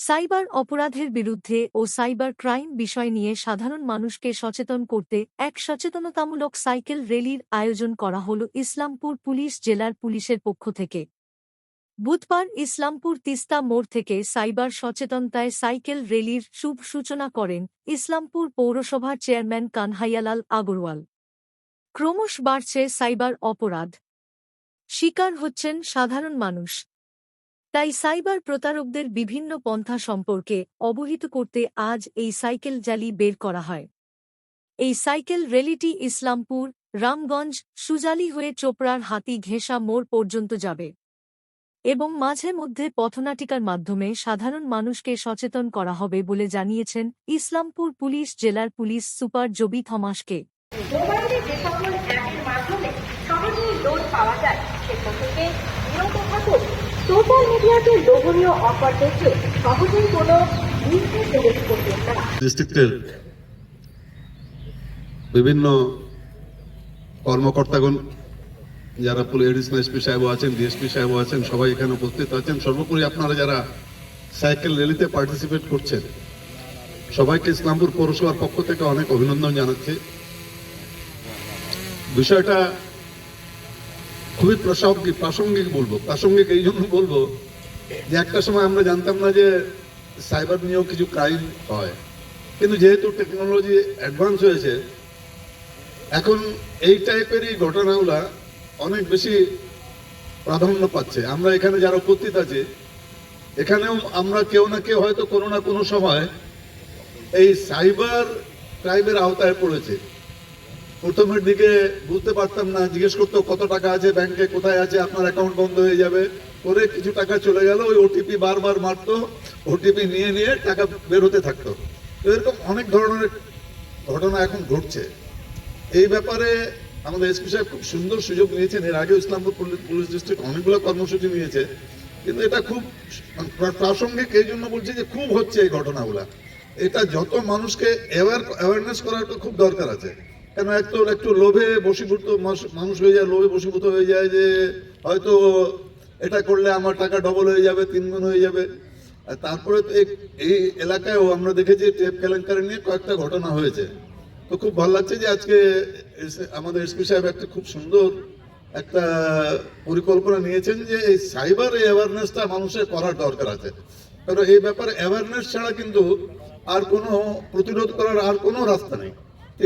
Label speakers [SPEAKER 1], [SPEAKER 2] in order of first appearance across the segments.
[SPEAKER 1] Cyber অপরাধের বিরুদ্ধে ও cyber crime বিষয় নিয়ে সাধারণ মানুষকে সচেতন করতে এক সচেতনতামূলক সাইকেল র্যালির আয়োজন করা হল ইসলামপুর পুলিশ জেলার পুলিশের পক্ষ থেকে। বুধবার ইসলামপুর তিস্তা মোড় থেকে সাইবার সচেতনতায় সাইকেল র্যালির শুভ সূচনা করেন ইসলামপুর পৌরসভার চেয়ারম্যান কানহাইয়ালাল আগরওয়াল। ক্রমশ বাড়ছে সাইবার অপরাধ, শিকার হচ্ছেন সাধারণ মানুষ। তাই সাইবার প্রতারকদের বিভিন্ন পন্থা সম্পর্কে অবহিত করতে আজ এই সাইকেল র্যালি বের করা হয়। এই সাইকেল র্যালিটি ইসলামপুর, রামগঞ্জ, সুজালি হয়ে চোপড়ার হাতি ঘেঁষা মোড় পর্যন্ত যাবে এবং মাঝে মধ্যে পথনাটিকার মাধ্যমে সাধারণ মানুষকে সচেতন করা হবে বলে জানিয়েছেন ইসলামপুর পুলিশ জেলার পুলিশ সুপার জবি থমাসকে।
[SPEAKER 2] মোবাইলে যে সকল অ্যাপের মাধ্যমে সহজেই লোন পাওয়া যায় সেখান থেকে বিরত থাকুন। সোশ্যাল মিডিয়াতে লোভনীয় অফার দেখে সহজেই কোনো লিঙ্কে প্রবেশ করবেন না।
[SPEAKER 3] ডিস্ট্রিক্টের বিভিন্ন কর্মকর্তাগণ যারা এডিশনাল এসপি সাহেব আছেন, ডিএসপি সাহেব আছেন, সবাই এখানে উপস্থিত আছেন। সর্বোপরি আপনারা যারা সাইকেল র্যালিতে পার্টিসিপেট করছেন সবাইকে ইসলামপুর পৌরসভার পক্ষ থেকে অনেক অভিনন্দন জানাচ্ছি। বিষয়টা খুবই প্রাসঙ্গিক বলবো। প্রাসঙ্গিক এই জন্য বলবো যে একটা সময় আমরা জানতাম না যে সাইবার নিয়েও কিছু ক্রাইম হয়, কিন্তু যেহেতু টেকনোলজি অ্যাডভান্স হয়েছে এখন এই টাইপেরই ঘটনাগুলা অনেক বেশি প্রাধান্য পাচ্ছে। আমরা এখানে যারা উপস্থিত আছি এখানেও আমরা কেউ না কেউ হয়তো কোনো না কোনো সময় এই সাইবার ক্রাইমের আওতায় পড়েছে। প্রথমের দিকে বুঝতে পারতাম না, জিজ্ঞেস করতো কত টাকা আছে ব্যাংকে, কোথায় আছে, আপনার অ্যাকাউন্ট বন্ধ হয়ে যাবে করে কিছু টাকা চলে গেল, ওই ওটিপি বারবার মারতো, ওটিপি নিয়ে নিয়ে টাকা বের হতে থাকতো। এরকম অনেক ধরনের ঘটনা এখন ঘটছে। এই ব্যাপারে আমাদের এসপি সাহেব খুব সুন্দর সুযোগ নিয়েছেন। এর আগে ইসলামপুর পুলিশ ডিস্ট্রিক্ট অনেকগুলো কর্মসূচি নিয়েছে, কিন্তু এটা খুব প্রাসঙ্গিক এই জন্য বলছি যে খুব হচ্ছে এই ঘটনাগুলা। এটা যত মানুষকে অ্যাওয়ারনেস করার তো খুব দরকার আছে। কেন একটু লোভে বশীভূত মানুষ হয়ে যায়, লোভে বশীভূত হয়ে যায় যে হয়তো এটা করলে আমার টাকা ডবল হয়ে যাবে, 3 গুণ হয়ে যাবে। আর তারপরে তো এই এলাকায়ও আমরা দেখেছি টেপ কেলেঙ্কারি নিয়ে কয়েকটা ঘটনা হয়েছে। তো খুব ভালো লাগছে যে আজকে আমাদের এসপি সাহেব একটা খুব সুন্দর একটা পরিকল্পনা নিয়েছেন যে এই সাইবার অ্যাওয়ারনেসটা মানুষের করার দরকার আছে। কারণ এই ব্যাপারে অ্যাওয়ারনেস ছাড়া কিন্তু আর কোনো প্রতিরোধ করার আর কোনো রাস্তা নেই।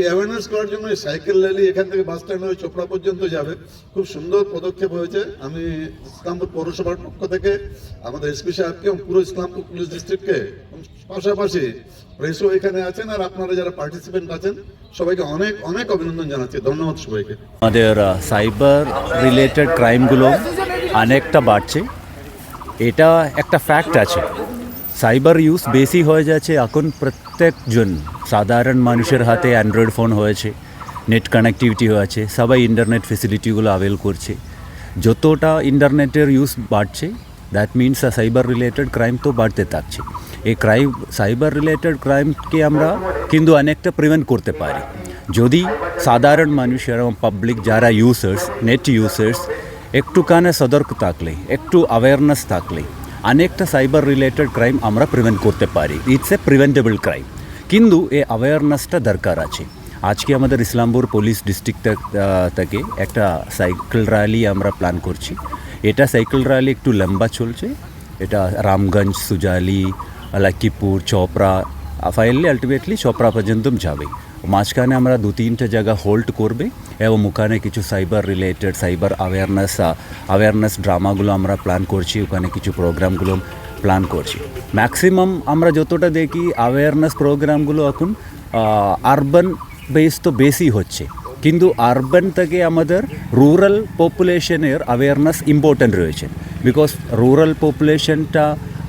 [SPEAKER 3] অ্যাওয়ারনেস করার জন্য এই সাইকেল র্যালি এখান থেকে বাস স্ট্যান্ড হয়ে চোপড়া পর্যন্ত যাবে, খুব সুন্দর পদক্ষেপ হয়েছে। আমি ইসলামপুর পৌরসভার পক্ষ থেকে আমাদের এসপি সাহেবকে এবং পুরো ইসলামপুর পুলিশ ডিস্ট্রিক্টকে, পাশাপাশি প্রেসও এখানে আছেন আর আপনারা যারা পার্টিসিপেন্ট আছেন সবাইকে অনেক অনেক অভিনন্দন জানাচ্ছি। ধন্যবাদ সবাইকে।
[SPEAKER 4] আমাদের সাইবার রিলেটেড ক্রাইমগুলো অনেকটা বাড়ছে, এটা একটা ফ্যাক্ট আছে। সাইবার ইউজ বেশি হয়ে যাচ্ছে এখন। প্রত্যেকজন সাধারণ মানুষের হাতে অ্যান্ড্রয়েড ফোন হয়েছে, নেট কানেক্টিভিটি হয়েছে, সবাই ইন্টারনেট ফেসিলিটিগুলো অ্যাভেল করছে। যতটা ইন্টারনেটের ইউজ বাড়ছে that means cyber related crime তো বাড়তে থাকছে। এই সাইবার রিলেটেড ক্রাইমকে আমরা কিন্তু অনেকটা প্রিভেন্ট করতে পারি যদি সাধারণ মানুষ এবং পাবলিক যারা ইউজার্স, নেট ইউজার্স একটুখানে সতর্ক থাকলে, একটু অ্যাওয়ারনেস থাকলে অনেকটা সাইবার রিলেটেড ক্রাইম আমরা প্রিভেন্ট করতে পারি। ইটস এ প্রিভেন্টেবল ক্রাইম, কিন্তু এই অ্যাওয়ারনেসটা দরকার আছে। আজকে আমাদের ইসলামপুর পুলিশ ডিস্ট্রিক্ট থেকে একটা সাইকেল র্যালি আমরা প্ল্যান করছি। এটা সাইকেল র্যালি একটু লম্বা চলছে। এটা রামগঞ্জ, সুজালি, লক্ষ্মীপুর, চোপড়া, ফাইনালি আলটিমেটলি চোপড়া পর্যন্ত যাবে। মাঝখানে আমরা 2-3টা জায়গা হোল্ড করবে এবং ওখানে কিছু সাইবার রিলেটেড, সাইবার অ্যাওয়ারনেস ড্রামাগুলো আমরা প্ল্যান করছি, ওখানে কিছু প্রোগ্রামগুলো প্ল্যান করছি। ম্যাক্সিমাম আমরা যতটা দেখি অ্যাওয়ারনেস প্রোগ্রামগুলো এখন আরবান বেস তো বেশি হচ্ছে, কিন্তু আরবান থেকে আমাদের রুরাল পপুলেশনের অ্যাওয়ারনেস ইম্পর্ট্যান্ট রয়েছে। বিকজ রুরাল পপুলেশনটা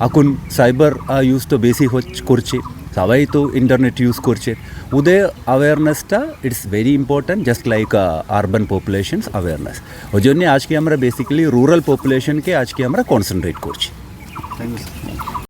[SPEAKER 4] এখন সাইবার ইউজ তো বেশি করছে, সবাই তো ইন্টারনেট ইউজ করছে। ওদের অ্যাওয়ারনেসটা it's very important, just like urban populations awareness. ওই জন্যে আজকে আমরা বেসিক্যালি রুরাল পপুলেশনকে আজকে আমরা কনসেন্ট্রেট করছি। Thank you.